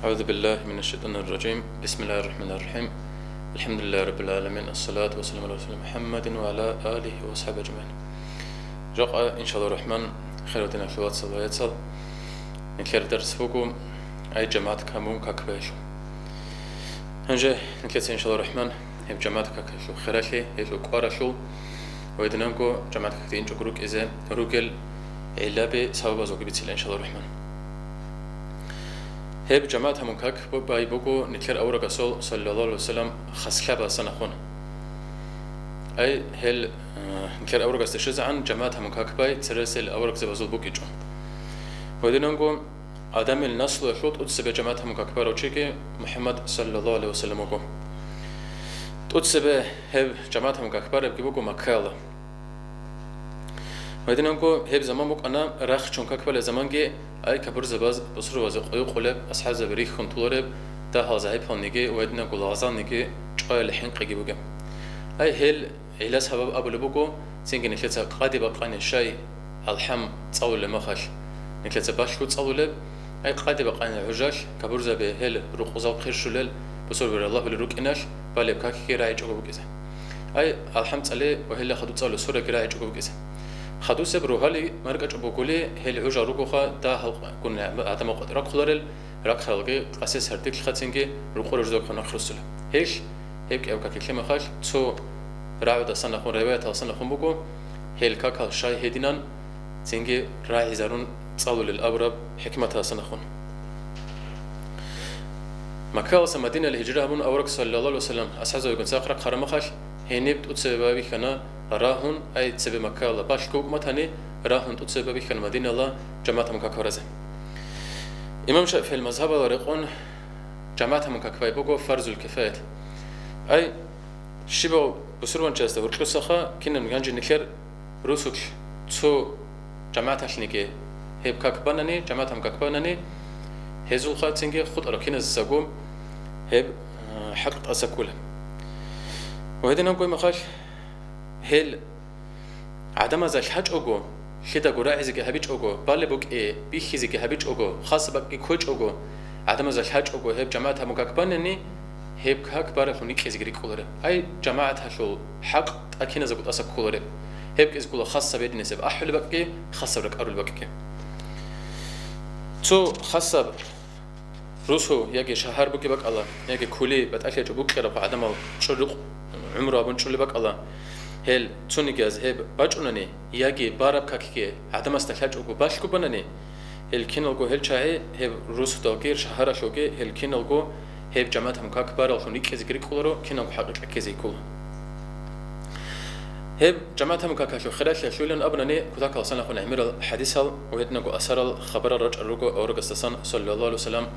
أعوذ بالله من الشيطان الرجيم. بسم الله الرحمن الرحيم. الحمد لله رب العالمين. الصلاة والسلام على رسول محمد وعلى آله وصحبه أجمعين. جاء إن شاء الله الرحمن خيرتنا في واتس الله يتصل. نكير درس فوقو أي جماعة كمون كاكبيشو. هنجي نكير إن شاء الله الرحمن هي جماعة كاكشو خيرشي هي قارشو ويدنانكو جماعة كاكتين جوكروك إذا روجل علابة سبب زوجي بتصير إن شاء الله الرحمن. هب جماعة همونكاك باي بوكو نتكر أورا رسول صلى الله عليه وسلم خسخبة سنخون أي هل نتكر أورا رسول عن جماعة همونكاك باي ترسل أورا رسول بوكيجو ودينانكو آدم النسل وحوت أتسبة جماعة همونكاك باروتشيكي محمد صلى الله عليه وسلم وكو أتسبة هب جماعة همونكاك بار بوكو مكالا ودينانكو هب زمان بوك أنا راخ چونكاك بالا زمان جي أي كبر زباز بصر وزق أي قلب أصحاب زبريخ خنطولرب ده هذا هيب هنيجي ودنا قلازان نيجي شقي الحين قيجي بوجم أي هل إلى سبب أبو لبوكو سينك نكلت قادي بقان الشاي الحم تصول لمخش نكلت باشلو تصول لب أي قادي بقان العجاش كبر زب هل رقوزال خير شلل بصر بر الله بالروك إناش بالب كاك كراعي جوجو بكذا أي الحم تصلي وهل خدو تصول سورة كراعي جوجو بكذا خدو سبرو هالي مرقج بوكولي هل عجا روكوخا ده هل كنا عدم وقت راك خلرل راك خلقي قاسس هرديك خاتينجي روكور جدوك خنا خرسله هيش هيك أو كاكي كلمة خاش تو راعد أصلا خون رواية أصلا خون بوكو هل كاكال شاي هدينان تينجي راعي زارون تصالو للأبرب حكمة أصلا خون مكة مدينة الهجرة من أورك صلى الله عليه وسلم أسحزه يكون ساقرا قرم خاش هنيبت أتسبابي خنا راهن أي تسبب مكة الله باشكو متهني راهن تسبب خنا مدينة الله جماعة مكة كورزة إمام شافعي المذهب ورقون جماعة مكة كفاية بوجو فرض الكفاية أي شبه بسرعة جازده وركلو سخا كنا نجانج نكر رسول تو جماعة شنيكي هيب كاكبانني جماعة مكة كبانني هزول خاتينجي خد أركين الزجوم هيب حق أسكوله وهذا نقول مخاش هل عدم زال حج أوجو كده جراء زكى هبيج أوجو بالبوك إيه بيخي زكى هبيج أوجو خاص بقى كوج أوجو عدم زال حج أوجو هب جماعة مكاكبانني هب كاكبار خونيك إزجري كولره أي جماعة هشول حق أكيد زبط أسك كولره هب إزجول خاصة بيد نسب أحل بقى خاصة برك أرول بقى تو خاصة روسو يجي شهر بقى بقى الله يجي كولي بتأكل جبوك كده عدم شرق عمره أبون شو اللي بقى الله هل تونيجاز هب باجونني يجي بارب كاكي عدم استخلاج أو باشكو بنني هل كينالجو هل شاي هب روس داغير شهر شوكي هل كينالجو هب جماعة هم كاك بارل خونيك كذكري كولرو كينالجو حقيقة كذي كول هب جماعة هم كاك شو خلاص شولن أبنني كذاك أصلا خون عمر حديثه وهدناجو أسر الخبر الرجع رجو أورجستان صلى الله عليه وسلم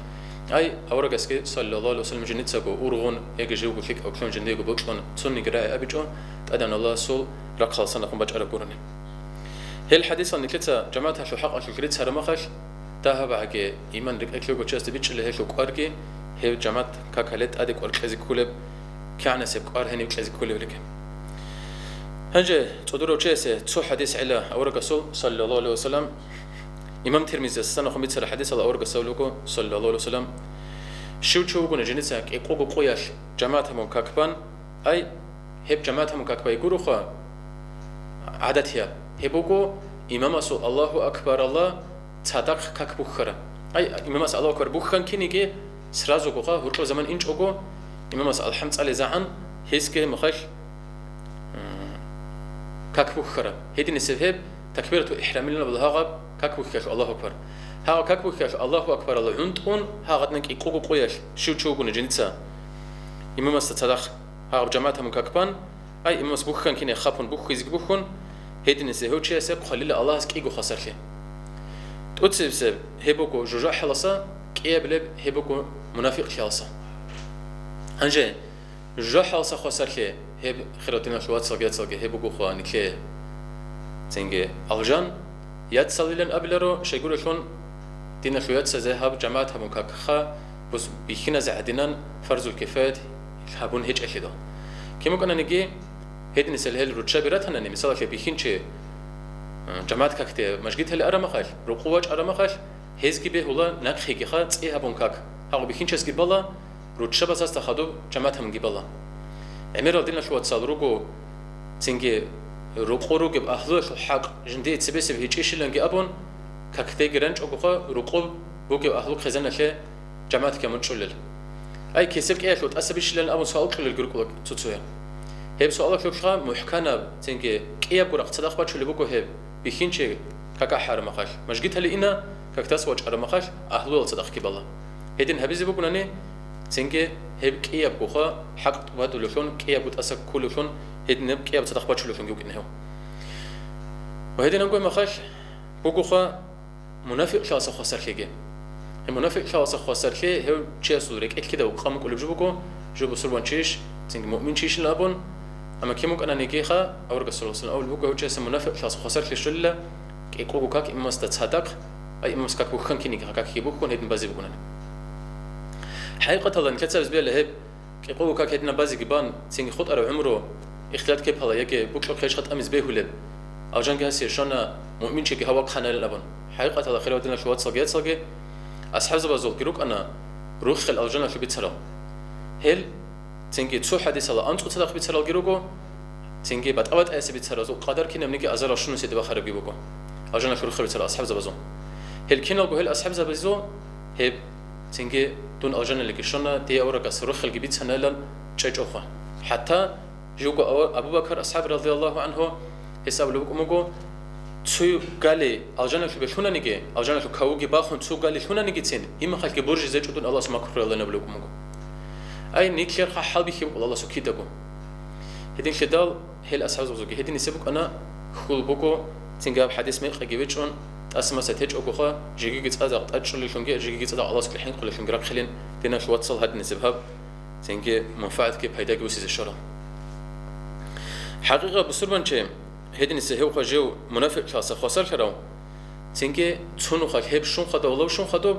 أي أورجسكي صلى الله عليه وسلم جنيت سبو أورغون يجي جيوكو فيك أو كلون جنديجو بوكلون توني جراء أبيجون أدنى الله سول رقص سنة قم بجأر قرني هي الحديث عن نكتة جماعة شو حق شو كريت سر مخش تهب عجي إيمان رك أكلو بتشست بيتش اللي هي شو قارجي هي جماعة كاكلت أديك وركزي كولب كأنه سب قار هني وركزي كولب لك هنجي تقدروا تشيسه تو حديث على أورجسول صلى الله عليه وسلم إمام ترمذي السنة خميس سر حديث على أورجسولكو صلى الله عليه وسلم شو قلنا جنسك إقوق قياش جماعة مكاكبان أي هب جماعة مكاكبا يقولوا خا عادتها هبوكو إمام أسو الله أكبر الله تصدق كاك بخرة أي إمام أسو الله أكبر بخان كنيجي سرازو قا هرقو زمان إنش أوكو إمام أسو الحمد على زعان هيسكي مخش كاك بخرة هيدي نسبب تكبيرة إحرام لنا بالهاغب كاك بخش الله أكبر ها كاك بخش الله أكبر الله عندون ها غدنك إقوق قياش شو قلنا جنسا إمام أسو تصدق ها جماعة مكاكبان أي إمام بوخان كنا خابون بوخ يزق بوخون هيدي نسهو شيء سب خليل الله سكيجو خسر له تقصد سب هبوكو جوجا حلصة كيابلب هبوكو منافق حلصة هنجي جوجا حلصة خسر له هب خيراتنا شوات صلقة هبوكو خواني كي تنجي الجان يد صليلن أبلرو شيقول شون دينا شوات سذهب جماعة مكاكخا بس بيخنا زعدنا فرز الكفاية هابون هيج أكيدا كم كنا نجي هيد نسأل هل رتشة براتنا نمي مثلا بيخين شيء جماعة كاكتة مشجيت هل أرمخش رقوج أرمخش هزكي به ولا نخيجي خات إيه هابون كاك هاو بخينشس جبلا روتشبا ساستا خدو جماعتهم جبلا امير دينا شو تصالروغو تنجي روقورو جب اهلوش الحق جندي تسبسب هيجيش لنجي ابون كاكتي جرنج اوغو روقو بوجب اهلو خزانه له جماعتك منشلل اي كيسك ايش وتاسبش لن ابون سؤال كل الجروب تسويا هب سؤال شوشخا محكنا تنجي كياب قرق صدق باتشو لبوكو هب بخينشي كاكا حرمخاش مشجيت لينا كاكتاس واج حرمخاش اهلو صدق كيبلا هدين هبيزي بوكوناني تنجي هب كياب بوخا حق وادلوشون كياب وتاسك كلشون هدين كياب صدق باتشو لشون جوكنهو وهدين نقول مخاش بوكوخا منافق شخص خسر خيجي المنافق شخص خسر خي هو شيء صورك كده وقام كل بجوبكو جو بسربان شيش تنجي مؤمن شيش لابون اما كيموك انا نيكيخا او رسول الله اول بوكو هو شيء منافق شخص خسر خي شله كيكوكو كاك اما استصدق اي اما اسكاك بوخن كيني كاك كيبوكو هدين بازي بوكو حقيقه الله كتسبس بيه لهب كيكوكو كاك هدنا بازي جبان تنجي خد ارو عمره اختلاط كيب هلا يكي بوكشو خيش خط امز بيه ولب او جان جاسي شنا مؤمن شي هوا خنا لابن حقيقه الله خير ودنا شوات صلجات صلجه اصحاب زبازول كيروك انا روح خل الجنه شو بيتسرا هل تنجي تسو حديث الله انت تصدق بيتسرا جيروكو تنجي بعد اوقات اس بيتسرا زو قدر كنا منيجي ازرا شنو سيد بخرب جيبوكو الجنه شو خل بيتسرا اصحاب زبازون هل كنا هل اصحاب زبازو هب تنجي دون الجنه اللي كشنا دي اورك روح خل جبيت سنه تشجوخا حتى جوكو ابو بكر اصحاب رضي الله عنه حساب لو كومغو تسو قالي الجنه شو بشونا نيجي الجنه شو كاوغي باخون تسو قالي شونا نيجي تين يما خلك برج زيتون الله سما كفر الله نبلو كومغو اي نيكلير حال بيخي الله سو كيدغو هدين شدال هل اصحاب زوجي هدين يسبك انا خول بوكو تنجاب حديث مي قيبيچون اسما ستج اوغو جيجي صادق تاچل شونغي جيجي صادق الله سو الحين كل شونغرا خلين دينا شو وصل هاد نسبها تنجي منفعه كيف هيدا جوسيز الشرع حقيقه بسربنچه هدين سهو خجو منافق شخص خسر كراو تنجي تسونو خك هب شون خدا ولو شون خدو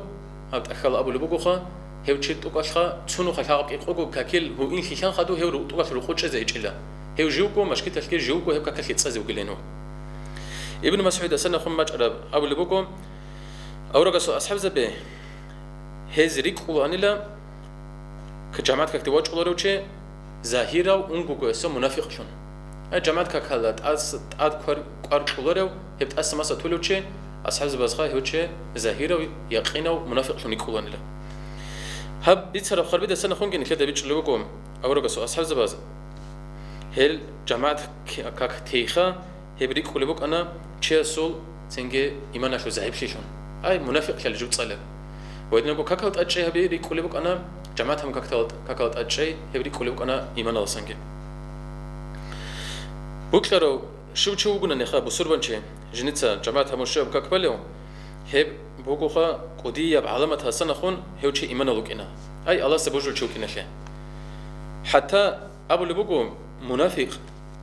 ابد اخل ابو لبوخا هب تشيت توقاشخا تسونو خك حق يقوغو كاكل هو ان خيخان خدو هو توقاش لو خوچ زي چلا هو جوكو مشكله تلكي جوكو هب كاكل تصزو قلينو ابن مسعود سنه خمج عرب ابو لبوكو اورغسو اصحاب زبه هزريك قوانلا كجماعه كتواج قلوروچه ظاهرا اونغوغو اسو منافق شون جماعت كاكالات اد قار قلورو هبت اسماسا تولوچه اصحاب زبازخا هوچه ظاهرا يقينو منافق شون يقولانلا هب بيتصرف خربيده سنه خونگن كده بيچلوغو اورغسو اصحاب زباز هل جماعت كاك تيخا هبريك قلبوك انا تشيسول تنجي ايمانا شو زاهب شيشون اي منافق خل جو تصلب ودنا بو كاكالت اتشي هبريك قلبوك انا جماعتهم كاكالت اتشي هبريك قلبوك انا ايمانا لسنجي بوكلارو شو وقلنا نخا بسربنشي جنيتسا جماعة هموشيب كاكباليو هب بوكوخا قدية بعلامة هسنا خون هوشي إيمانا لوكينا أي الله سبوجو تشوكينا شيء حتى أبو لبوكو منافق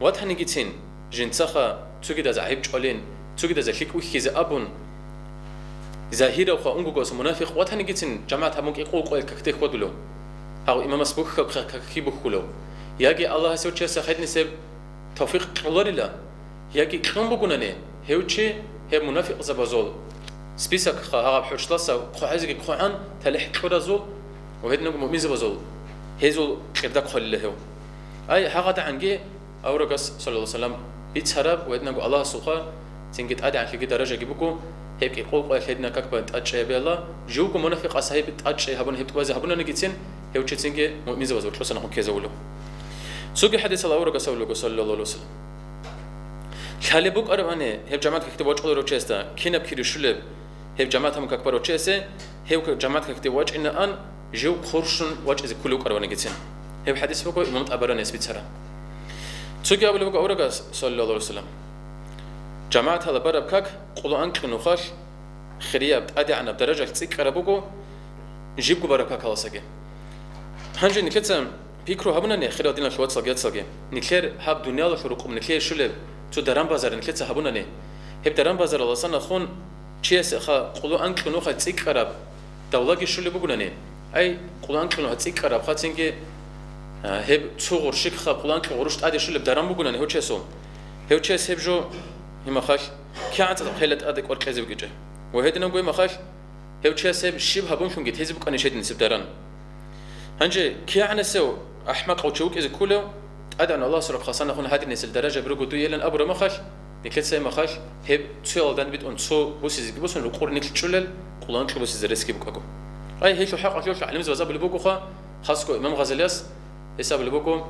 واتحني جيتين جنتساخا تسوكيدا زعيب جولين تسوكيدا زخيك وخيز أبون ظاهرة وخا أنغوغوس منافق واتحني جيتين جماعة هموك يقول قوي كاكتي خودلو هاو إمام سبوك كاكي بخولو ياجي الله سوتشي سخدني سب توفيق الله لا ياكي كم بقولني هوتشي هي منافق زبازول سبيسك خا بحشلاسا خازك خوان تلح كرازول وهدنا مؤمن زبازول هزول كدا خل له اي حقت عنجي اورغس صلى الله عليه وسلم بيتسرب وهدنا الله سوخا تنجت ادي عن كي درجه جيبكو هيك يقول هدنا كاكبا تاتشي بيلا جوكو منافق صاحب تاتشي هبن هبت وازي هبن نجيتين هوتشي تنجي مؤمن زبازول حسنا هو كيزولو سوق حديث الله ورقة سولو صلى الله عليه وسلم خاله بوك أربعة هب جماعة كتب واج قدروا تشستا كنا بكير شلب هب جماعة هم كبروا تشسه هب جماعة كتب واج إن أن جو خورشون واج إذا كلوك أربعة جتين هب حديث بوك إمامت أبرا نسبة سرا سوق أبو لبوك ورقة صلى الله عليه وسلم جماعة هلا برا بكاك قلوا أنك نخاش خرياب أدي عنا بدرجة تسيك أربوكو جيبكو برا بكاك الله سجى هنجي نكتم بيكرو هبونا نه خير دينا شوات صلجات صلجة نكلير هب دنيا له شروق نكلير شلب تو درام بازار نكلير هبونا نه هب درام بازار الله سنا خون چیس خا قلو انك نو خا تيك قرب دولگی شلب بگونا نه أي قلو انك نو تيك قرب خاطرنگه هب تصور شك خا قلو انك غرشت عادي شلب درام بگونا نه هو چیسو هو چیس هب جو هم خاش كانت خيلت أدك وركزي بجة وهذا نقول ما خاش هيوتشي سب شبه هبون شون جت هزب كأني شيء نسب دران هنجي كي عنا سو أحمق أو تشوك إذا كله أدعى الله سرق خاصنا هون هذه الناس الدرجة برجو يلن أبو رمخش نكلت سي مخش هب تسول دان بيت أن سو بوس إذا بوس نقول نكلت شلل قلنا نكلت بوس إذا ريسكي بكاكو أي هي شو حق أشوف علم زوجة بالبوكو خا خاصكو إمام غزالياس حساب بالبوكو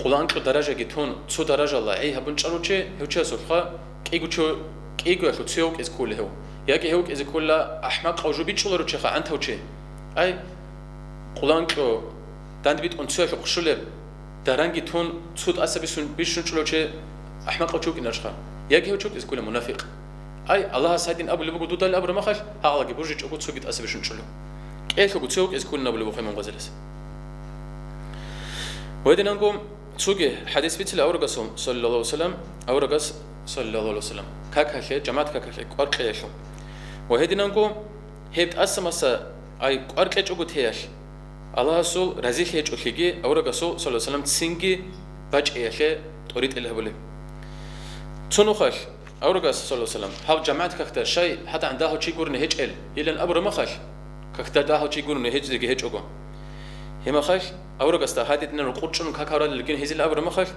قلنا نكلت درجة جتون سو درجة الله أي هبون شلو شيء هو شيء سرخا كيجو شو كيجو أشوف تسوق إذا كله هو ياكي هوك إذا كله أحمق أو جو بيت شلو رتشخا أنت هو شيء أي قلنا نكلت دان بيت أن سو أشوف شلل درانجي تون صوت أسبي بيشون شلو شيء أحمق أو شوك نرشخا ياجي هو شوك إذا كله منافق أي الله سادين أبو اللي بقول دوتا الأبر ما خش هذا جي برجع أقول سوق أسبي شون شلو إيش هو سوق إذا كله أبو اللي بخيم غزلس وهذا نقوم سوق حديث بيت الأورقاسهم صلى الله عليه وسلم أورقاس صلى الله عليه وسلم كاكاشة جماعة كاكاشة قارقيشهم وهذا نقوم هبت أسماسا أي قارقيش أقول تياش الله سول رزيخ يج أخيجي أورقاسو صلى الله عليه وسلم تسينجي باج إيشه توريد إله بله تنوخش أورقاس صلى الله عليه وسلم هاو جماعة كاكتا شيء حتى عندها شيء يقول نهج إل إلى الأبر ما خش كاكتا ده شيء يقول نهج زي هج أقوى هما خش أورقاس تهادي إن القرشون كاكارا لكن هزيل الأبر ما خش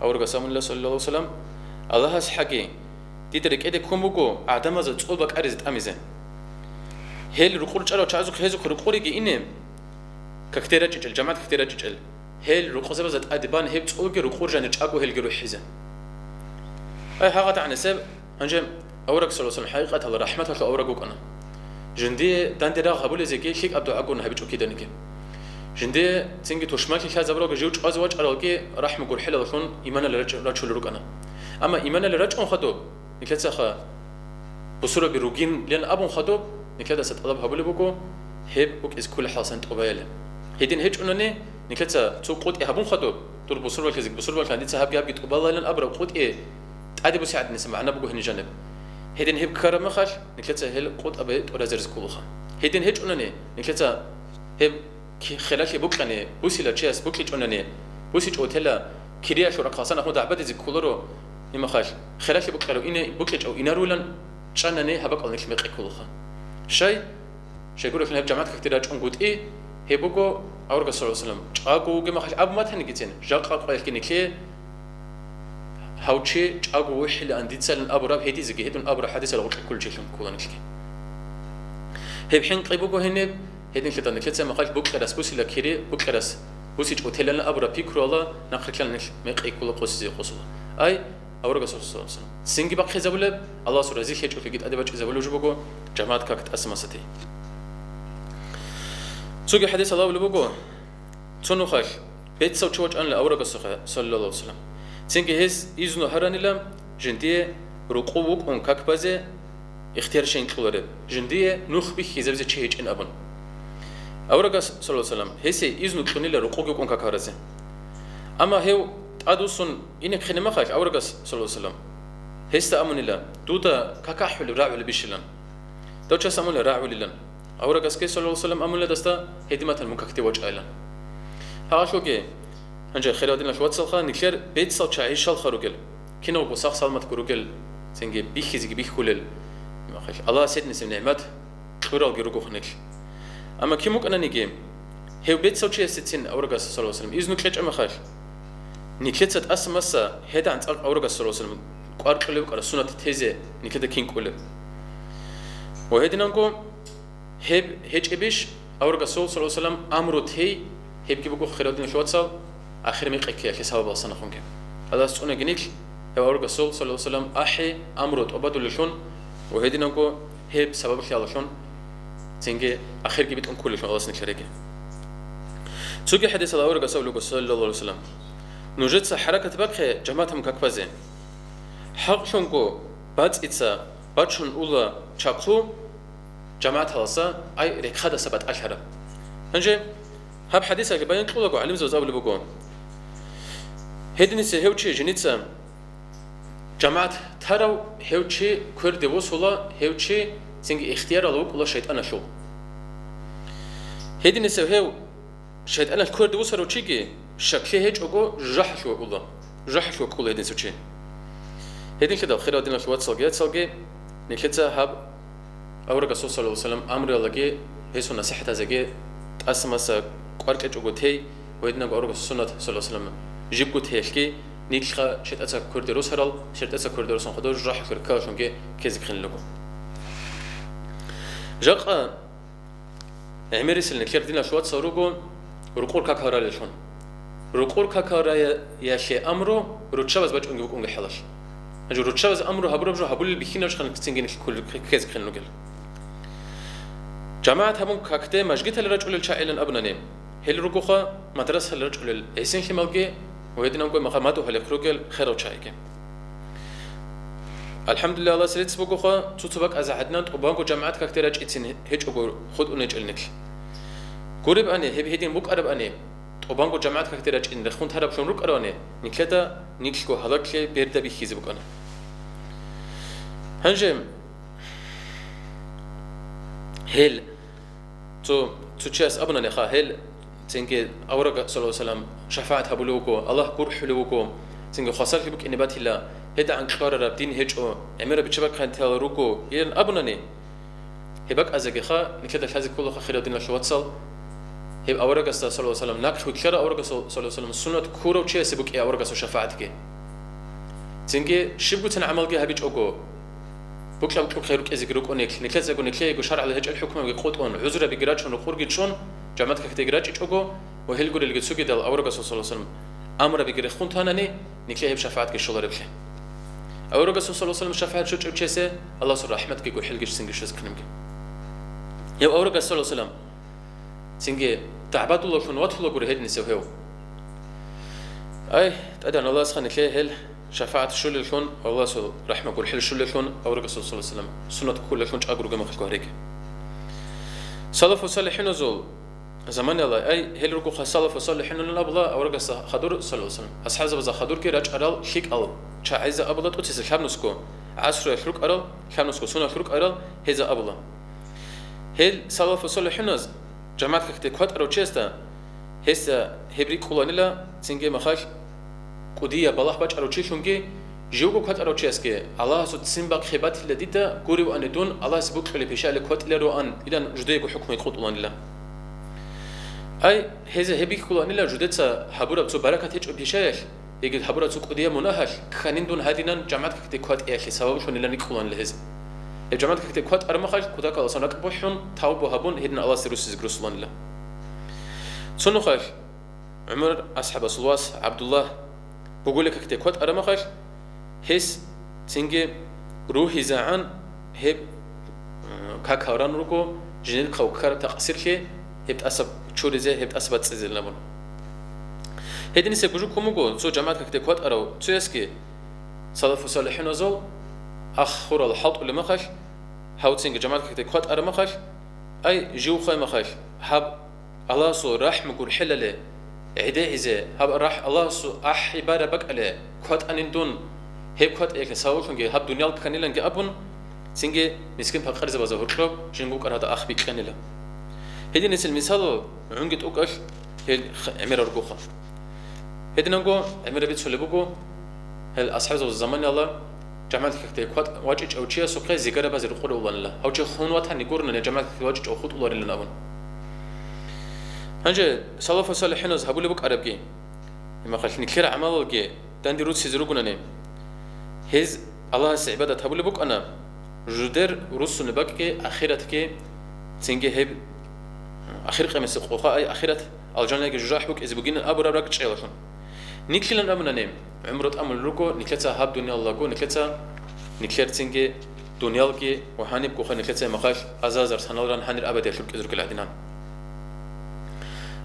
أورقاس الله صلى الله عليه وسلم الله حقي تدرك إذا كم بقو عدم زاد تقول بك أرزت أميزة هل القرش ألو تعزق هزق القريجي إنهم ككتيرة جل جماعة كتيرة جل هل رقصة بزت أدبان هب تقول رقور جانج أقوى هل جروح حزن أي حاجة عن سب هنجم أورق صلى الله عليه وسلم حقيقة الله رحمته شو أورقوك أنا جندي دان ترى قبول زكي شيك أبدو أقول نهبي شو كده نكى جندي تنجي توشماكي كذا بروق جوج أزواج أراكي رحمة قول حلا لشون إيمان لرجل روك أنا أما إيمان لرجل خدو نكلت سخا بصورة بروجين لأن أبون خدو نكلت ستطلب هبولي بكو هب بك إز كل حاسن تقبله هيدين هيج أنني نكلت تقود هبون خدو دور بصور بالكزك بصور بالكندي تهاب ياب يتقبله لأن أبرا قود تعدي بساعد نسمع أنا بقول هنجانب هيدين هب كرم خش نكلت هل قود أبيت ولا زرز كلها هيدين هيج أنني نكلت هب خلال بكرة بوسي لا تشيس بكرة أنني بوسي أوتيلا كريا شو رقصنا هو دعبة زي كولرو نما خش خلال بكرة إني بكرة أو إنارولن شانني هبك أنك مقع كلها شيء يقولوا في الجامعات كتير أجون قد إيه هيبوكو أورق صلى الله عليه وسلم أقو جم خش أبو ما تهني كتير جاك أقوى لكن كلي هاوتشي أقو وحيل عندي تسأل أبو راب هدي زكي هدون أبو حديث الوقت كل شيء كلنا نشكي هيب حين قيبوكو هني هدين كده نكلت ما خش بوك راس بوسي لكيري بوك راس بوسي أوتيلنا أبو راب بيكرو الله نخرج لنا مقع كل قصة قصة أي أورق صلى الله عليه وسلم سنجي بقى زبولة الله سورة زي خير وفيجت أدبج زبولة جبوكو جماعة كاكت أسماستي سوق حديث الله بلبوكو تونو خش بيت سو تشوج أن لأورق صلى الله عليه وسلم سنجي هز إذنو هرانيلام جندية رقوق أن كاكبازة اختيار شين كلره جندية نخبي خزبزة شيء إن أبون أورق صلى الله عليه وسلم هسي إذنو كونيلا رقوق أن كاكارزة أما هو أدوسون إنك خنما خش أورق صلى الله عليه وسلم هستا أمونيلا دودا كاكاحول راعول بيشلن دوتشا سامون راعول لن أورق صلى الله عليه وسلم أمونيلا دستا هدمة المكاكتي وجه أيلن هاشوكي هنجا خيرادين شوات سالخا نكشر بيت سال شاي شال خروجل كنا بوساق سالمت كروجل سنجي بيخزي بيخ كلل ما خش الله سيدنا سم نعمت خيرال جروجو خنك أما كيموك أنا نيجي هو بيت سال شيء ستين أورق صلى الله عليه وسلم إذن كلش أما خش نكلت أسمى مسا هذا عن أورق صلى الله عليه وسلم قارق له على سنة تيزة نكلت كين كله وهذا نقول هب هج إبش أورق صلى الله عليه وسلم أمره تي هب كي بقول خيرادين شوات سال آخر ميقك يا كسبب أصلا خونك هذا سؤال جنيك هو أورق صلى الله عليه وسلم أحي أمره أبدو لشون وهذا نقول هب سبب خيال لشون تيجي آخر كي بتكون كل شون الله سنكريك سوق حديث الأورق صلى الله عليه وسلم نوجد حركة بقى جماعتهم كاكبازة حق شونكو بعد إتسا بعد شون أولا شاكلو جماعة هلسا أي ركادة سبت أشهر هنجي هاب حديثة كباين كلوكو علم زوزاو اللي بقول هيدنسي هيوتشي جنيتسا جماعة تراو هيوتشي كرد وصولا هيوتشي سنجي اختيار لوك ولا شيطان شو هيدنسي هيو شيطان الكرد وصلوا تشيجي شكله هيج أقو جح شو الله جح شو كل هيدن سوتشي هيدن كده خير هيدن شو واتسالجي نكلتها هاب أورك الرسول صلى الله عليه وسلم أمر لقي هيسون نصيحة زكي أسمس قارك أجوتي ويدنا أورك السنة صلى الله عليه وسلم جيب قتيلكي نيكخا شت أتى كردروس هرال شت أتى كردروس خدوش راح كركاشون كي كذب خن لكم جاق عمري سلنا كير دينا شوات صاروجو رقور كاكارا لشون رقور كاكارا يا شيء أمره روتشابز باج أنجو حلاش أجو روتشابز أمره هبربجو هبول بيخينا وش خلنا كتنجين كل كذب خن لقل جماعة همون كاكتة مجد هالرجل الشائلن أبناني هل رجوخا مدرسة هالرجل الإنسان خمالجي ويدنا نقول مقاماته هالخروجل خير وشايكه الحمد لله الله سريت سبقوخا تطبق از عدنان وبانكو جماعات كاكتة رج إتسين هيج أقول خد ونجل نكل قريب أني هب هيدين بوك أرب أني وبانكو جماعات كاكتة رج إن رخون تهرب شون روك أراني نكلتا نكلكو هلاكلي بيردا بيخيز بوك أنا هنجم هل تو تشاس أبنا نخا هل تنجي أورق صلى الله عليه وسلم شفاعة هبلوكو الله كور حلوكو تنجي خاصة بك إن بات الله هدا عن كشكار رب دين هجو أمير بتشبك خان تلاروكو ين أبناني هبك أزجي خا نكلت الحزق كله خير دين الشوات صل هب أورق صلى الله عليه وسلم ناقش وكشرا أورق صلى الله عليه وسلم السنة كورو وشيء سبك إيه أورق صلى شفاعتك تنجي شبكو تنعمل جه هبيج أجو بكلا بكلا خيرك إزجروك أنيك نكلت زجو نكلي يجو شرع الهج الحكم ويقود أن عذر بجراج شون وخورج شون جامعتك كتجراج إيش أجو وهل قول اللي جتسوق ده أورق صلى الله عليه وسلم أمر بجري خون ثانني نكلي هب شفاعتك الشغل ربله أورق صلى الله عليه وسلم شفاعة شو تشيسه الله سر رحمتك يقول حلقش سنجش سكنمك يا أورق صلى الله عليه وسلم سنجي تعبد الله شون واتفلو قري هيد نسويه أي تأذن الله سخن كله هل شفاعة شو للشون الله سر رحمة يقول حل شو للشون أورق صلى الله عليه وسلم سنة كل للشون أجر جمع خلقه سلف وصالحين زول زمان الله أي هل ركوع سلف وصالحين لنا أبلا أورق خدور صلى الله عليه وسلم أصحاب زبز خدور كي رج أرال شيك أل شاعزة أبلا توتيس الخام نسكو عصر الخلق أرال خام نسكو سنة الخلق أرال هذا أبلا هل سلف وصالحين جماعة كتكوت أرو تشيستا هسا هبري كولانيلا تنجي مخاش قدية بالله باج أرو تشيشونجي جوجو كوت أرو تشيسكي الله سود سنباق خبات لديتا قوري وأن دون الله سبوك حلي بيشاء لكوت إلى روان إلى جديكو حكم يقود الله أي هذا هبي كولانيلا جدتها حبورة بتو بركة هيج بيشاء يجد حبورة بتو قدية مناهش خانين دون هادينا جماعة كتكوت إيش سبب شون إلى نيكولان لهذا الجماعة كتكوت أرمخاش كذاك الله صنعك بوحون تاوبو هبون هدنا الله سيروس يزغرسلان الله صنوخاش عمر أصحاب الصلواس عبد الله بقول لك كتكوت أرمخاش هس سنجي روحي زعان هب كاكاران روكو جنين كوكار تقصير شيء هب تأسب شوري زي هب تأسب تسزل نبون هدني سبجو كموجو زو جماعة كتكوت أرو تيسكي صلاف وصالحين وزول أخور الحط اللي مخش هاوتسينج جماعة كتكوت أرو مخش أي جوخة مخش هب الله سو راح مقول حلله عداء إذا هب راح الله سو أحبار بق عليه كوت أنين دون هب كوت إيك ساوي كنجي هب دنيا كنيلن جابون سينجي مسكين فقر زبازه هرشلو جنبوك أراد أخبي كنيلا هدي نسل مثال عنقت أوكش هل عمر رجوخة هدي نقول عمر بيت سلبوكو هل أصحاب الزمان الله جماعة كتكوت واجج أو شيء سكر زيجرة بس الرخور الله الله أو شيء خونوات هنيقولنا إن جماعة واجج أو خود الله لنا أبون هنجى سلف وصالحين هبوا لبوك عربي ما خلني كثير عمل الجي تندي روت سيزروقنا نيم هز الله سعبادة هبوا لبوك أنا جدر روس نباك آخرتك تنجي هب آخر قيمة قوقا أي آخرت الجنة جراح بوك إذا بقينا أبو ربك تشيلشون نيكلن أمنا نيم عمرت أمل روكو نكلتها هب دنيا الله جو نكلتها نكلر تنجي دنيا الجي وهاني بكوخا نكلتها مخاش أزازر سنالران هنر أبدا يشوف إذا العدنان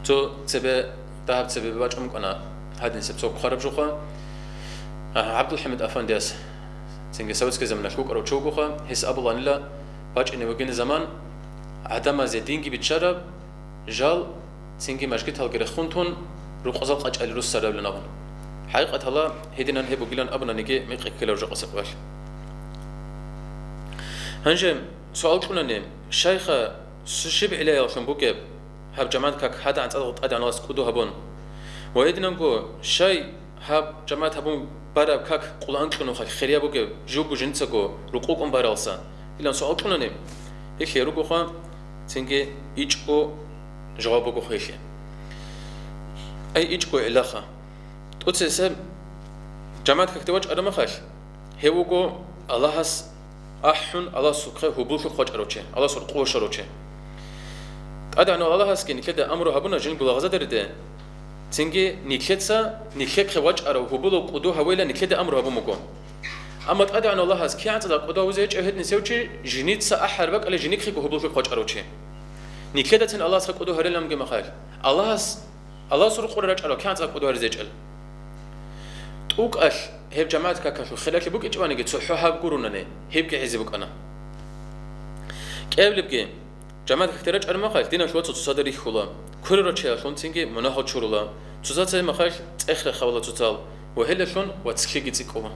تو تبى ذهب تبى بواجه أمك أنا هذا نسب سوق خرب جوخا عبد الحميد أفنديس تنجي سويت كذا من الشوك أو تشوكوخا هس أبو الله نلا باج إنه وجين زمان عدم زيدينجي بتشرب جال تنجي مشكلة هالجرخونتون رقصة قج الروس سرب لنابن حقيقة الله هدينا نهبو جيلان أبنا نجي ميقك كلا رجع قصق باش هنجم سؤال كنا نيم شيخ شبع إليه عشان بوكب هب جماعة كك هذا عن صدق أدي ناس كودو هبون ويدنا نقول شيء هب جماعة هبون برا كك قلان كنو خيريا بوكب جوب جنسكو رقوقهم برالسا إلا سؤال كنا نيم إيش يروقو خا تنجي إيجكو جوابكو خيشة أي إيجكو علاقة تقول جماعة كتواج أنا ما خاش هيوجو الله هس أحن الله سكره هبوش خواج أروتشة الله سر قوش أروتشة أدا أنا الله هس كني كده أمره هبونا جن بلغزة درده تنجي نكتسا نكت خواج أرو هبولو قدو هويلا نكده أمره هبو مكو أما أدا أنا الله هس كي عن تدا قدو وزيج أهد نسوتشي جنيت سا أحربك على جنيك خيكو هبوش خواج أروتشة نكده تن الله سك قدو هرلام جم خاش الله هس الله سر قرر أرو كي عن تدا قدو هرزيج ال توك أش هيب جماعة كاكاشو خلاك بوك إجواني جت صحوها بقولونني هيب كعزي بوك أنا كقبل بقى جماعة كتيرج أنا ما خاش دينا شوية تصادري خلا كل رجال شون تيجي مناهض شرولا تصادر ما خاش آخر خوالة توتال وهلا شون واتسكي جتكوا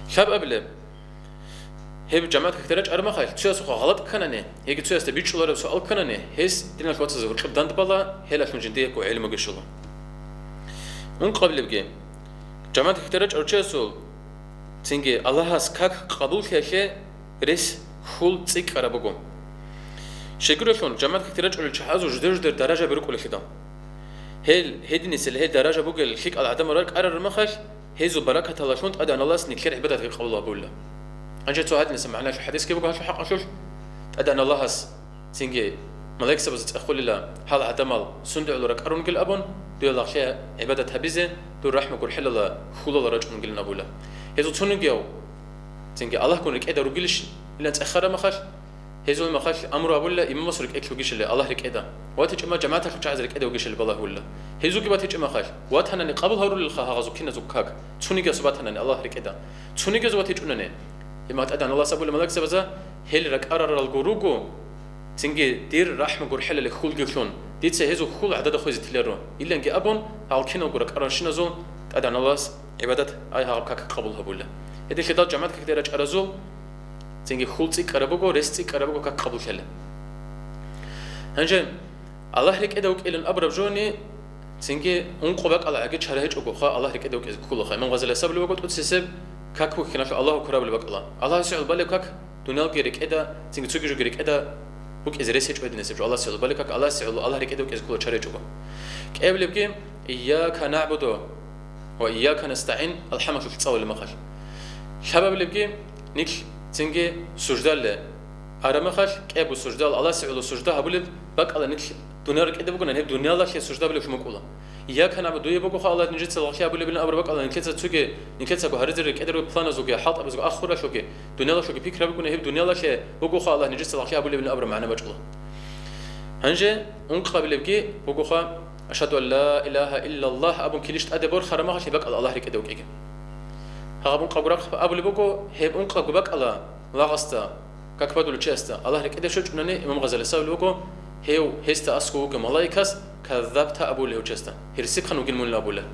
شاب قبل هيب جماعة كتيرج أنا ما خاش تسوي سوق غلط كنانه هيك تسوي استبيد شلون سؤال كنانه هيس دينا شوية تصور قدام تبلا هلا شون جنديك وعلم وقشلون من قبل بقى جماعة كتيرج أرجعسول تيجي الله هس كاك قبول كيشه ريس خول تيك كربوجو شكرشون جماعة كتيرج أرجعسو جدر درجة بروك ولا كده هيدي نسل هي درجة بوجل خيك على عدم رأيك أرر المخش هيزو بركة الله شون أدا أن الله سنكير عبادة في قبول الله بولا أنجت سؤال نسمعنا في حديث كيف شو حق أشوف أدا أن الله هس تيجي ملاك سبز تأخذ له هذا عدمال سندع لرك أرون قل أبون دو الله شيء عبادة هبيزة دو رحمة قول حل الله خول الله رجع من قلنا بولا هذو تونجيو تنجي الله كونك إدا رجلش إلا تأخر ما خش هذو ما خش أمره أبولا إمام مصرك إكل وجيش اللي الله لك إدا واتج ما جماعتك خش عزلك إدا وجيش اللي بالله ولا هذو كي باتج ما خش واتهنا قبل هرول الخها غزو كنا زكاك تونجي سباتنا الله لك إدا تونجي زواتج أننا إما تأدان الله سبول ملاك سبزا هل رك أرر الجروجو تنجي دير رحمة قول حل لخول جلون ديت سهزو خول عدد خويز تلرو إلا إنك أبون هالكنا قولك أرشنا زو أدان الله عبادة أي هالكاك قبولها بولا هذا خدات جماعة كتير أرزو تنجي خول تيك أربوجو رست تيك أربوجو كاك قبول كله هنجم الله لك إدوك إلى الأبرب جوني تنجي أنقبك على عقد شرهج أقوى الله لك إدوك كل خير من غزل السبب لوقت تسسب كاك هو كنا الله كراب لبق الله يسعد بالك كاك دنيا جريك إدا تنجي تسوق جريك إدا بوك إذا ريسيج بدي نسيب الله سيعود بالك الله سيعود الله رك إدوك إذا كل شريج أقوى كقبل بقى إياك نعبد وإياك نستعين الحمد في تصور المخش شباب اللي بقى نيك تنجي سجدة له أرمخش كأبو سجدة الله سيعود سجدة هبولد بق الله نيك دنيا رك إدا بقولنا هب دنيا الله شيء سجدة بلوش مقولة إياك نعبد ويا بقول الله نجد الله شيء هبولد بلنا أبر بق الله نكتة تسوقي نكتة كهرز رك إدا بلان زوجي حاط أبو زوج آخر شوكي دنيا الله شوكي فكرة بقولنا هب دنيا الله شيء بقول الله نجد الله شيء هبولد بلنا أبر معنا مجهول هنجي أنقبل بقى بقول أشهد أن لا إله إلا الله أبو كليشت أدبر خرمها شيء بق الله رك إدا وكيجي هغبون قبرق أبو لبوكو هيب أنقى قبك الله لا غستا كاكبادو لتشستا الله لك إذا شوش منني إمام غزالي ساوي لبوكو هيو هستا أسكو كملايكاس كذبت أبو له تشستا هيرسيك خنو قل من أبو له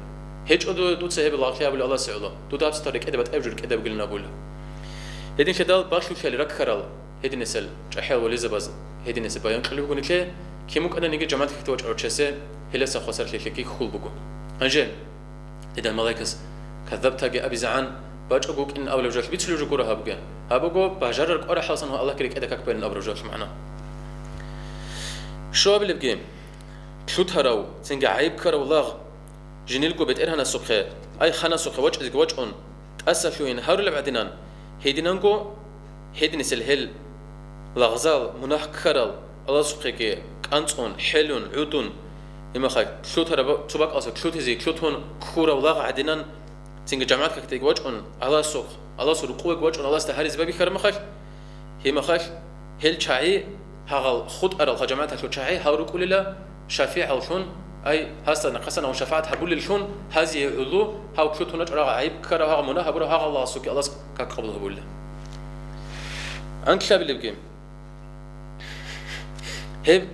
هيج أدو دوت سهيب الله خياب الله سعوله دو دابس تاريك إذا بتأبجر كذا بقولنا أبو له هيدين خدال باشو شالي رك خرال هيدين نسل جحيل وليزة باز هيدين نسل بايان خليه بقول لك كي ممكن أنا نيجي جماعة كتوج أو تشسة هلا سخسر لك كي خول بقول هنجي إذا الملايكاس كذبت أجي أبي زعان باج أقولك إن أول وجهك بيتسلو جورها هبقى هبقى بجرر قرا حسن هو الله كريك إذا كبر إن أول وجهك معنا شو قبل بقى شو تهرو تنجع عيب كرا والله جنيلكو بتقرهنا السخاء أي خنا سخاء وجه أن تأسفوا إن هارو اللي بعدين هيدينانكو هيدين سلهل لغزال مناح كرال الله سخاء كأنتون حلون عودون إما خاك شو تهرو تباك أصلا شو تزيك شو تون كورا والله عدينان تيجي جماعات كتير وجهن الله سوق الله سوق قوة وجهن الله استهاري زبابي خير مخش هي مخش هل شعي هغل خد أرى الجماعات هشو شعي هارو كل لا شفيع الشون أي هسه نقصنا وشفاعة هبول الشون هذه علو هاو شو تنج أرى عيب كره هاو مناه هبره هاو الله سوق الله كقبل هبول أنت شاب اللي بقيم هب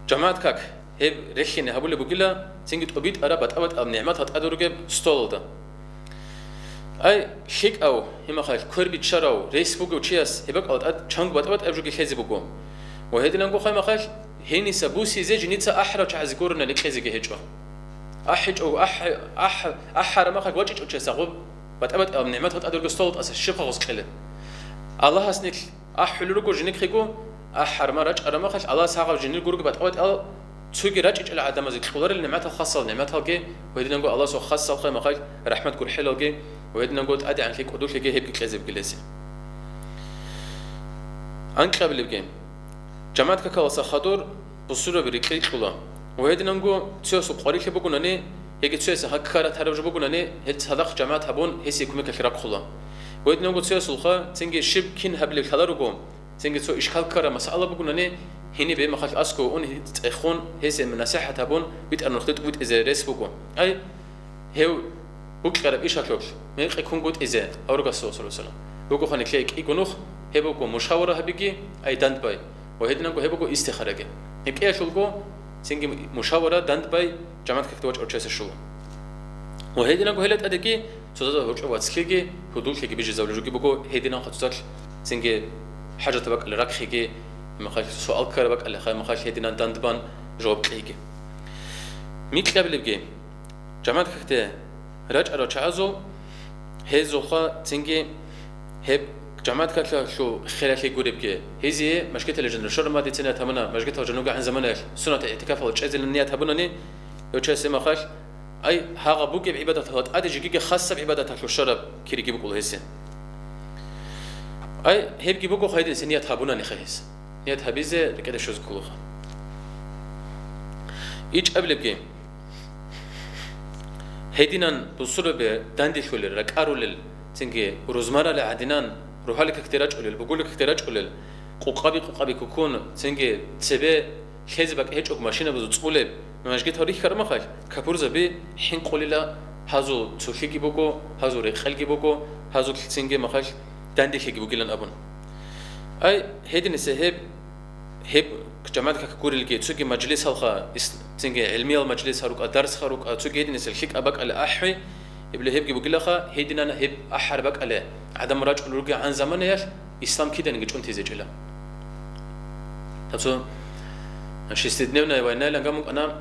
جماعات كك هب رخين هبول بقولة تيجي تقبيت أرى بتقبض النعمات هتقدروا ستول ده أي شيك أو هما خايف كربي تشراو ريس بوجو تشياس هبك أو تشانغ بتقبض أبجو خيزي بوجو وهذه لانغو خايف خايف هني سبوسي زي جنيتها أحرج عزقورنا نكخيزي كهجوا أحج أو أحر ما خايف وجه تشياس أقول بتقبض النعمات هتقدروا ستول أس الشفقة غص كله الله هسنك أحلو رجو جنك خيجو أحرم رج أرما خش الله ساق جنك جورج بتقول أل تسوي رج إيش العدم زي خلور النعمات الخاصة النعمات هالجي وهدينا نقول الله سو خاصة الخير مخاج رحمة كل حلو جي وهدينا نقول أدي عنك قدوش جي هيك كذب جلسي عنك قبل الجيم جماعة كلا خدور بصورة بريكلي كلا وهدينا نقول تسوي قريش بقول أني هيك تسوي هكارة ترى بقول أني هت هذاك جماعة هبون هسي يكون كخيرك خلا وهدينا نقول تسوي سلخة تنجي شب كين هبل الخلا رجوم تنجي تسوي إشكال كرا مسألة بقول أني هني بيه مخاش أسكو أن تأخون هسي من نصيحة هبون بيت أن نخطط بيت إذا رئيس بقول أي هو بقرب إيش هكلوش ما يكون قد إذا أورجع صلى الله عليه وسلم بقول خانك ليك يكونوخ هبو كو مشاورة هبيجي أي دانت باي وهدنا نقول هبو كو استخارة جي هيك إيش شلقو سينجي مشاورة دانت باي جماعة كتوج أرشيس الشلو وهدنا نقول هلت أديكي سودا هوش واتسكيجي هدول كي بيجي زوجي بقول هدنا خطوتك سينجي حاجة تبقى الركخيجي مخاش سؤال كربك اللي خا مخاش هدنا دانت بان جواب كيجي ميت قبل بيجي جماعة كتة رج أرشعزو هزو خا سينجي هب جماعة كتلا شو خلال يقول بكي هذه مشكلة الجنة شر ما دي سنة ثمنا مشكلة الجنوب عن زمانه سنة اعتكاف ولا شيء النية ثمنني يوشي سما خاش أي هذا بوجي بعبادة هاد أدي جيجي خاصة بعبادة شو شرب كيري جيبوا كل هسه أي هب جيبوا خايد السنية ثابونني خيس نية هبيزة كده شو زكولها إيش قبل بكي هيدينا بصورة بداندي شو للرك أرول تنجي روزمارة لعدنان روحالك اختراج قليل بقولك اختراج قليل قوقابي كوكون تنجي تبي خزبك هيك ماشينة بزوجولة ماشجت هاريخ كرما خاش كابورزا بي حين قليلا هازو تسوخي بوكو هازو رخالجي بوكو هازو تنجي مخاش داندي خي بوكيلن أبون أي هيدين السهب هب جماعة كقول الجي تسوقي مجلس هالخا تنجي علمي المجلس هاروك درس هاروك تسوقي هيدين السلخيك أباك على أحوي يبلي هب جيبوا كلها هيدنا أنا هب أحربك عليه عدم راج الرجع عن زمان إيش إسلام كده نيجي أنت زيجلا تبصو شو استدنينا وينا لانجامك أنا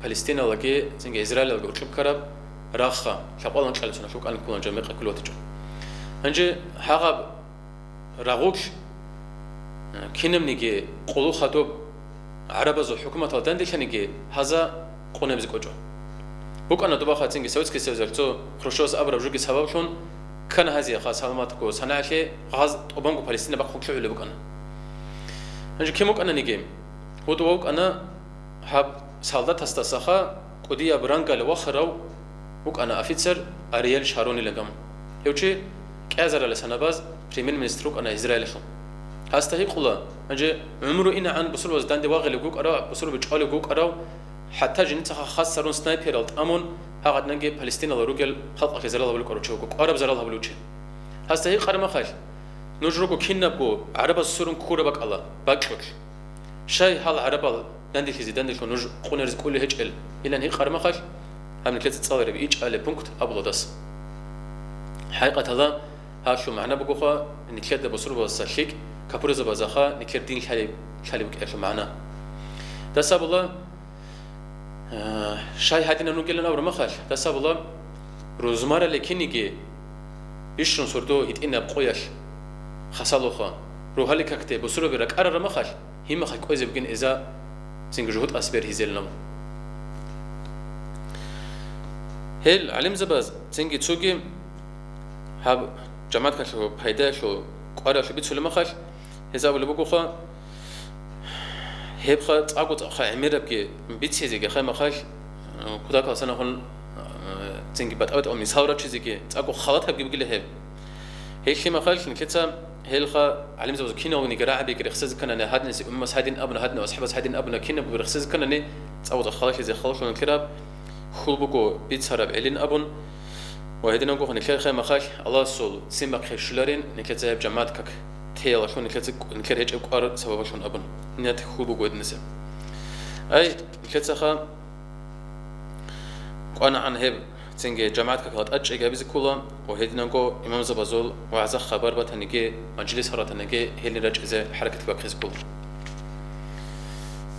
فلسطين لقي زين إسرائيل لقي أطلب كرب راخة شابال نش على سنة شوك أنا كلون جميع كلوات جو هنجي هذا راغوش كينم نيجي قلو خطوب عرب زو حكومة تدندش نيجي هذا قنم زكوجو بوك أنا دوباره تيجي سويت كيس زرتو خروشوز أبرا بجوجي سبب شون كان هذه خاص هالماتكو صناعة غاز أوبانكو فلسطين بقى خلوا اللي بوك أنا هنجي كيموك أنا نيجي ودوك أنا هاب سالدات هستسخا قدية برانجا لوخرو بوك أنا أفيتسر أريال شاروني لقام يوشي كأزر لسنة باز بريمير مينستروك أنا إسرائيل شو هستهي قلا هنجي عمره إنا عن بصور وزدان دواغي لجوك أرا بصور بتشالي جوك أرا حتى جنتها خاص سرون سنايبر الت أمون هقعد نجي فلسطين على رجل خلق زرال هبلو كروتشوك عرب زرال هبلوش هسه هي قرما خاش نجربو كنا بو عرب السرون كورة بق الله بقلك شيء هال عرب دندي في زيدان شو نج قنر كل هيج ال إلا هي قرما خاش هم نكلت تصور بيج على بونكت أبغى دس حقيقة هذا هاشو معنا بقوخا نكلت بصور بوسشيك كابورز بزخا نكلت دين خالي بكير معنا دس الله شاي هادينا نقولنا ورا خاش تسا والله روزمارة لكنيجي يشون صردو يتئنا بقويش خسالوخا روحالي كاكتي بصورة برك أرى ما خاش هما خاك كويس بجن إذا سنجهود أسبير هزيلنا هل علم زباز سنجي تسوقي هاب جماعة كشو بهيدا شو قارا شو بيتسول ما خاش هذا ولا بقوخا هبخا تعقد خا عميرة بكي بيتسي زي خا ما خاش كذا كاسنا هون تنجي بتأود أو مساورة شيء زي تعقد خلاط هبكي بقول له هي شيء ما خاش نكتة هلخا علم زوج كنا ونقرأ بيك رخص كنا نهاد نسي أمس هادين أبنا هادنا وأصحاب هادين أبنا كنا برخص كنا نه تعقد خلاص زي خلاص ونكرب خلبكو بيتسرب علين أبن وهدينا نقول نكرر خا ما خاش الله سول سمك خشلارين نكتة بجماعتك تيلا شون نكرر هيك أقارب سبب شون أبن نيات خلبكو ودنسه أي نكتة خا وأنا عن هب تنجي جماعتك كهات أجي جابيز كلها وهدينا نقول إمام زبازول وعزا خبر بتنجي مجلس هرات تنجي هني رج إذا حركة بقيس كل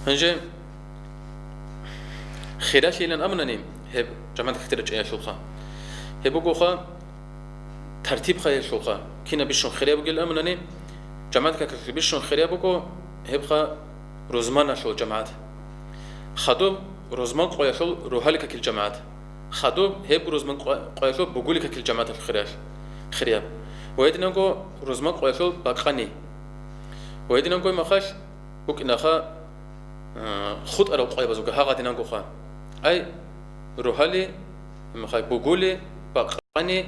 هنجي خيرات لين أمنني هب جماعتك كتير أي شلخة هب وجوخة ترتيب خير شلخة كنا بيشون خير بقول أمنني جماعت که بیشتر خیلی بکو هبخا روزمان شل جماعت خدوب روزمان قایشل روحالی که کل جماعت خدوب هب روزمان قایشل بقولی که کل جماعت خریاب ويدنانكو روزمان قويشل باقاني ويدنانكو مخاش بوك إنخا خود أرو قوي بزوجة هاقا دينانكو خا أي روحالي مخاي بقولي باقاني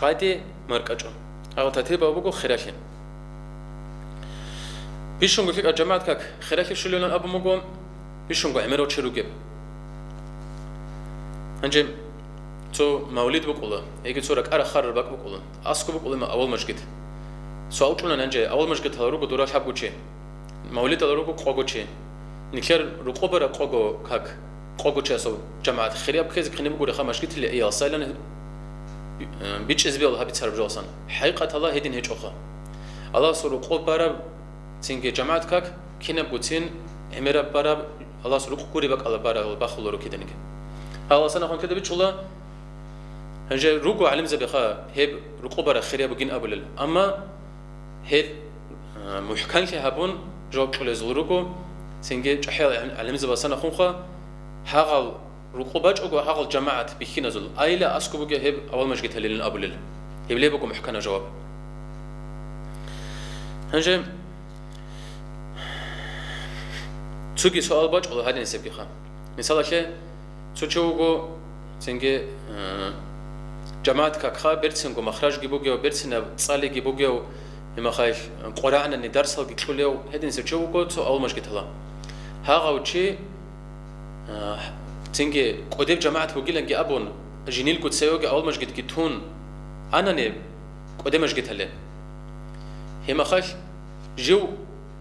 قادي مركجو أو ترتيب أبوكو خراشين بيشونغو فيك الجماعة كاك خراشي شلون أبو مقوم بيشونغو عمرو تشروجب أنجم تو مولد بقوله يجي تصورك أرى خرر بقوله أسكو بقوله ما أول مشكلة سؤال كلنا نجى أول مشكلة هروكو دورا شاب قوتشي مولد هروكو قوقوتشي نكير رقبة قوقو كاك قوقوتشي سو جماعة خريب كذا خلينا بقول خا مشكلة اللي إياه سايلن بيتش إزبيل الله بيتصرف جالسان حقيقة الله هدين هيج أخا الله سر رقبة تيجي جماعة كاك كنا بقولين عمرة برا الله سر رقبة بق الله برا بخلو رو كده نيجي الله سنا خون كده بيتشولا هنجي روكو علم زبخا هب رقبة خريب بقين أبولل أما هب محكم كهبون جواب كل زلروكو سنجي جحيل علم زبسنا خونخا هاقل رقبة أو هاقل جماعة بيخين زل أيلا أسكو بقى هب أول مش جت هلين أبولل هب ليه بقى محكم جواب هنجي تسوقي سؤال باج الله هذا نسبيخا مثلا شيء تسوقو سنجي جماعت كخا برسنگو مخرج گيبوگيو برسنا صالي گيبوگيو مخايش قرآن ان درس هل گيكليو هدين سچوگو تو اول مش گيتلا هاغاوچي تنگي قديب جماعت بوگيلنگي ابون جينيل گوت سيوگي اول مش گيتون انا ني قديم مش گيتله هما خاش جو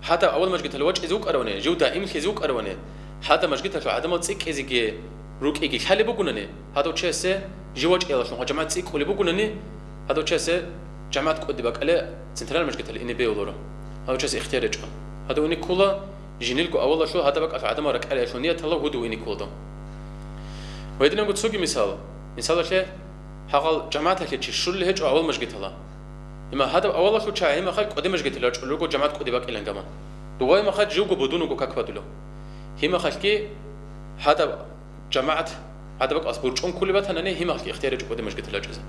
حتى اول مش گيتله وجه زوق ارونه جو دائم خزوق ارونه حتى مش گيتله عدم تصيق ازيگي روك ايگي خالي بگونني هادو چسه جواج إياه شو جماعة سيك اللي بقولني هذا شيء جماعة قد بقى سنترال مش قتل إني بيولورا هذا شيء اختيار جوا هذا إني كولا جينيلكو أول شو هذا بقى عدم رك عليه شو نية الله هو إني كولا ويدنا نقول سوقي مثال شيء هقول جماعة اللي شو اللي هج أول مش قتلا إما هذا أول شو شيء ما خد قد مش قتلا شو لوكو جماعة قد بقى إلين كمان دواي ما خد جوكو بدونكو كاكبادلو هي ما خد كي هذا جماعة هذا بقى أصبر شون كل بيت هنني هي ما خلي اختيار جو قدام مش قتلا جزء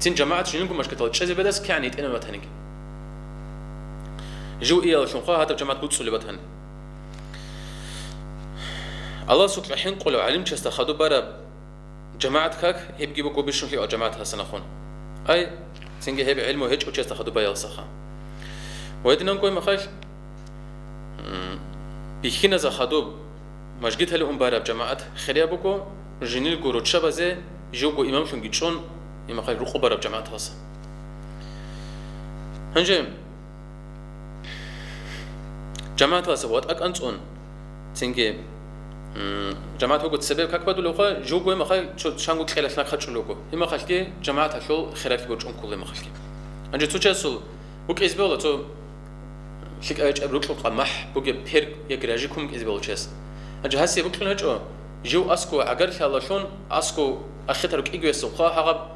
تين جماعة شنو نقول مش قتلا جزء بدس كعني أنا ما تهنيك جو إياه شون خا هذا جماعة بوتسو اللي بتهن الله سوق الحين قولوا علم شست خدوا برا جماعة كاك هيبجي بقو بيشون في جماعة هسنا خون أي تيجي هيب علم وهيج وشست خدوا بيا الصخا ويدنا نقول ما خاش بيخينا ز خدوا مش قتلا لهم برا جماعة خليا بقو جنيل جورو شبازه جوجو إمام شون جيتشون إما خير روخو برا بجماعة هاسا هنجي جماعة هاسا وات أك أنتون تنجي جماعة هو قد سبب كاك بدو لوخا جوجو إما خير شانغو كخيلة لك خدشو لوكو إما خير كي جماعة هاشو خيرات برجون كل إما خير هنجي تو جاسول بوك إزبولا تو شك أيج أبروكلو قمح بوك بير يجراجيكم إزبولا جاس هنجي هاسي بوكلو هجو جو أسكو أجر شاء شون أسكو أخطرك إيجو السوقا هذا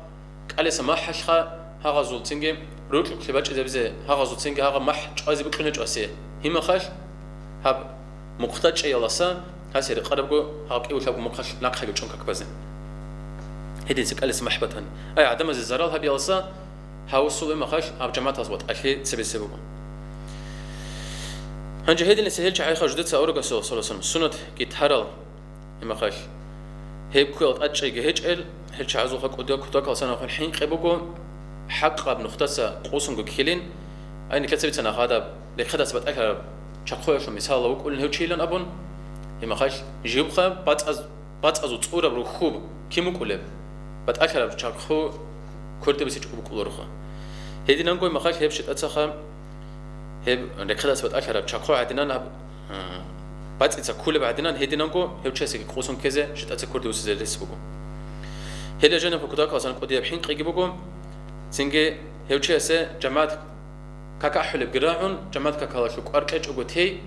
قال سماح حشخا هذا زولتينج روك كلباج إذا بزه هذا زولتينج هذا مح جايز بكلنا جاسية هم خش هب مقتدش أي لسا هسير قربو هب إيوه شابو مقش ناقح يجون كبزن هدي سك قال سماح بتهن أي عدم الزرال هب يلسا هاوصل ما خش هب جماعة أزبط أشي سبب هنجي هدي نسهل شيء خرجت سأورق صلصم سنة كتهرل إما خش هيب كل أشي جهج هل شعزو خك قديا كتاك أصلا خن حين قبوجو حق قبل نختصة قوسن كيلين أين كتبت سنة هذا لخدا سبت أكثر شقوة شو مثال لو كل هو شيلن أبون إما خش جيب خا بات أزو تصورة بروخوب كيمو كله بات أكثر شقوة كرت بس يشوفوا كل رخا هذي نقول إما خش هيب شت أتصخم هيب لخدا سبت أكثر شقوة عدنا نب بات إذا كل بعدنا هذي نقول هيب شيء قوسن كذا شت أتذكر دوس زي رسبوجو هلا جانا فكذاك أصلا قديا بحين قيجبوجو سنجي هيو شيء جماعة كاكا حلب جراعون جماعة كاكا شوك أركج أقول تي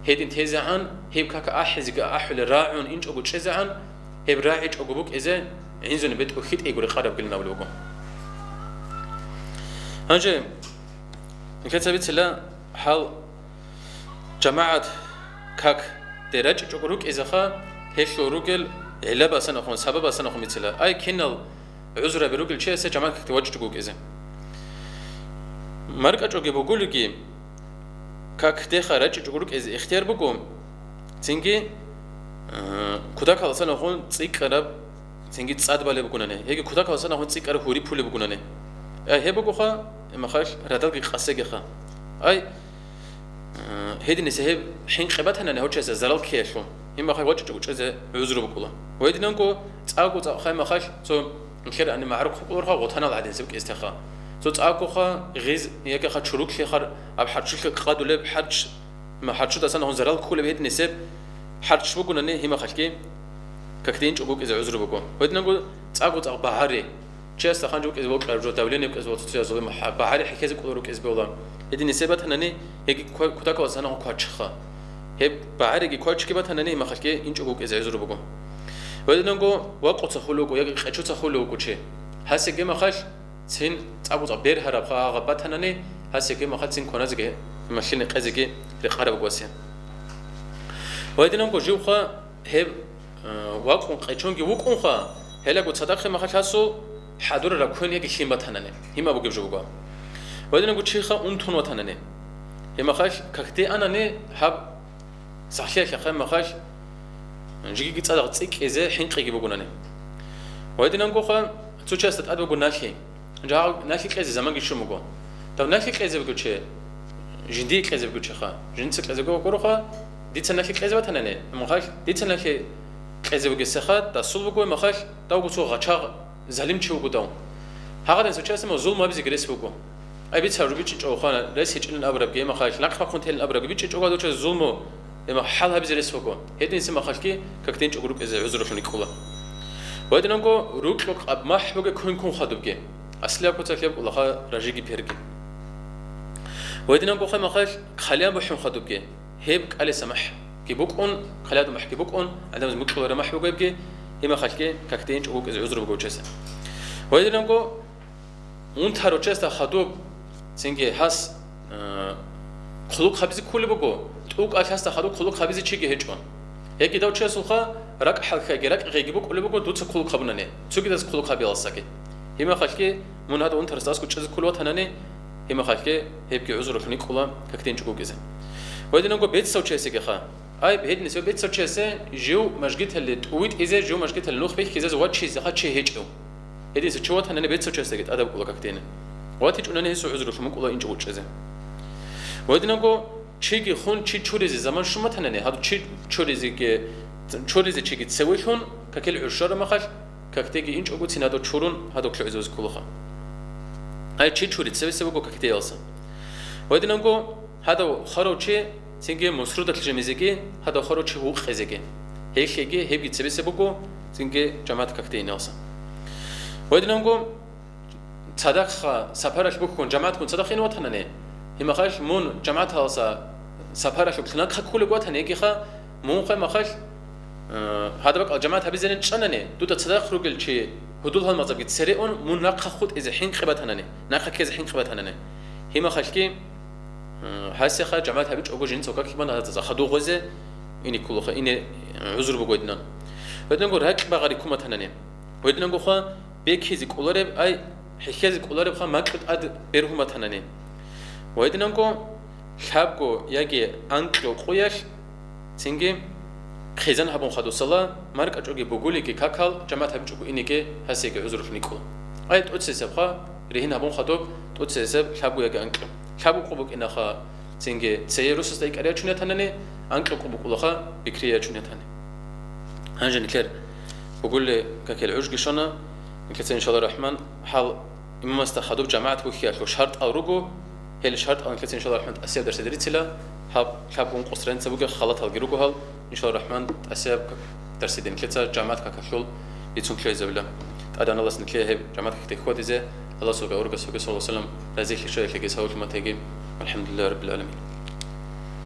هيدين تيزعان هيب كاكا أحز أحل راعون إنش أقول شزعان هيب راعج أقول بوك إذا عنزون بيت أخيت يقول قارب قلنا ولوجو هنجي نكتب تلا حال جماعة كاك درج جوكروك إذا خا هيشلو روجل علبة سنة خون سبب سنة خون مثلا أي كنال عذر بروجل شيء سه جماعة كتواج جوك إذا مرك أجوك بقول لك كاك دخرج جوكروك إذا اختيار بقوم تيجي كذا كالسنة خون تيك رب تيجي تصعد بالي بقولنا هيك كذا كالسنة خون تيك رب هوري بقول بقولنا هي بقولها ما خاش ردال قصة خا أي هيدي نسهب حين قبتها أنا هو شيء زلال كيشون هم خاش وجه جو شيء عذر بقوله وهيدي نانكو تعاقو خاي ما خاش سو نخير أني معروف بقولها وطهنا العدين سبك استخا سو تعاقو خا غيز هيك خا شروك خير أب حرش قادو لب حرش ما حرش أصلا هون زلال كله بهيدي نسب حرش بقولنا هم خاش كي ككتين جوك إذا عذر بقول وهيدي نانكو تعاقو بحري شيء استخان جوك إذا وقع رجوع دولين يبقى إذا وتوصل زوج بحري حكاية كلوروك إذا بقولهم هذه نسبة هنني هيك كذا كوز هنا هو كاتشخا هي بعرق كاتش كبات هنني ما خلكي إنش أقولك إذا عذر بقول وهذا نقول وقت تخلوق ويا خشوا تخلوق وشيء هسه ما خش سين تعبوا بير هرب خا غبات هنني هسه ما خش سين كونازجي ماشين قزجي لقرب قوسين وهذا نقول جوخا هي وقت قيشونجي وقون خا هلا قلت صدق ما خش هسه حضور ركون يجي شيء بتهنني هما بقول جوجا وهذا نقول شيء خا أنتون وتهنني هما خش كختي أنا نه هب صحيح يا خا ما خش نجي قلت صدق تيك إذا حين قيجي بقولنا وهذا نقول خا توجه استأد بقول ناشي جاء ناشي كذا زمان قيش شو مقول طب ناشي كذا بقول شيء جندي كذا بقول شيء خا جنس كذا بقول خا ديت ناشي كذا بتهنني ما خش ديت ناشي كذا بقول سخات تصل بقول ما خش تاو قصو غشاء زلم شو قدام هذا نسوي اسمه ظلم ما بيزيد رسبوكو أي بيت سر بيتش أو خانة رئيس هيج الأبرق جيم خاش لقى خونت الأبرق بيتش أو قادو شو ظلمه إما حالها بيزيد رسبوكو هيدا نسمى خاش كي كاكتينش أقولك إذا عذر شو نقوله وهذا نقول روك لك أب ما حبك كون خادو بجي أصلي أكو تكلم الله خا رجيجي بيرجي وهذا نقول خا ما خاش خلينا بحوم خادو بجي هيبك على سمح كيبوكون خلينا محكي بوكون عندما زمك ولا محبوك بجي هما خاش كي كاكتينش أقولك إذا عذر بقول شيء وهذا نقول أنت هروتشست خدوب سنجي حس خلوق خبيز كل بقول توك أشخاص خدوب خلوق خبيز شيء هيجون هيك إذا وتشست خا رك حلقة جرك غيجيبوك كل بقول دوت خلوق خبنانه شو كده خلوق خبيز السكي هما خالك من هذا أنت رستاس كل شيء كل وقت هنانه هما خالك هيبكي عذر خنيك كلام كاكتين شكو كذا وهذا نقول بيت سو شيء سكي خا أي بهيد نسوي بيت سو شيء جو مشجت اللي تويت إذا جو مشجت اللي نخ بيك كذا زوات شيء زخات شيء هيجو هذه سوتشوات هنني بيت سوتشست جت أدب كلها كتير وقتي أنا نهسو عذر شو ممكن الله إنج وتشزه وهذا نقول شيء كخون شيء شوريزي زمان شو ما تهنني هذا شيء شوريزي شيء تسوي خون ككل عشرة ما خش ككتيجي إنج أقول سينادو شورون هذا كل عزوز كلها هاي شيء شوري تسوي كو ككتير أصلا وهذا نقول هذا خارو شيء سينجي مسرود الجميزكي هذا خارو شيء هو خزكي هيك شيء هيك تسوي كو سينجي جماعة ككتير أصلا وهذا نقول صدق سفرش بكون جماعة كون صدقين وطننا هم خاش مون جماعة هالسا سفرش بكنا كل قوات هنيجي خا مون خا ما خاش هذا بق الجماعة هبيزين شنني دوت تصدق رجل شيء حدود هالمذهب جت سريعون مون نقخ خود إذا حين قبت هنني نقخ كذا حين قبت هنني هم خاش كي هسه خا جماعة هبيج أقول جنس وكا كمان هذا خدو غزة إني كله خا إني عذر بقولنا وهذا نقول هك بغاري كومة هنني وهذا نقول خا بيكيز كولارب أي حكيز كولارب خا ما كنت أد بيرهم تهنني وهذا نقول شابكو يجي أنكلو خويش سينجي خزان هبون خدو صلاة مارك أجوجي بقولي كي كاكال جماعة هبجوجو إني كي هسيك عذر فنيكول أي تقصي خا رهين هبون خدو تقصي شابكو يجي أنكلو شابكو قبوك إن خا سينجي سيروس استيك أريا شنو تهنني أنكلو قبوك ولا خا بكريا شنو تهني هنجي نكير بقول لي كاكل عجقي شنا نكتب إن شاء الله الرحمن حال إمام استخدم جماعة وكيا شرط أوروجو هي الشرط أنا نكتب إن شاء الله الرحمن أسيب درس دريتلا حاب قصرين سبوجة خلط هالجروجو هال إن شاء الله الرحمن أسيب درس دين كتير جماعة ككشول يتسون كلي زبلا أدانا الله سنكلي هب جماعة كتير إذا الله سبحانه وتعالى صلى الله عليه وسلم لازم يشترك لجسهول ما تيجي الحمد لله رب العالمين.